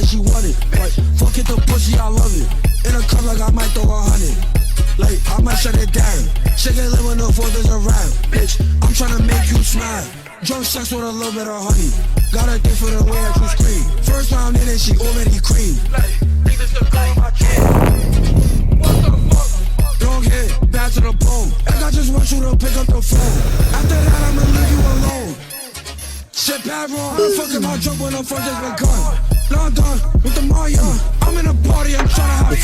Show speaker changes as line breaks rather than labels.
she want it. Like, fuck it, the pussy, I love it. In a cup like I might throw 100. Like, I might shut it down. She can live with no fathers around. Bitch, I'm tryna make you smile. Drunk sex with a little bit of honey. Got a dick for the way that you scream. First round in it, she already cream. Like, niggas can blow my kid. What the fuck? Don't hit, back to the bone. And I just want you to pick up the phone. After that, I'ma leave you alone. Shit bad wrong. I'm fucking my drunk when I'm from just begun. London with the Maya. I'm in a party, I'm tryna have fun.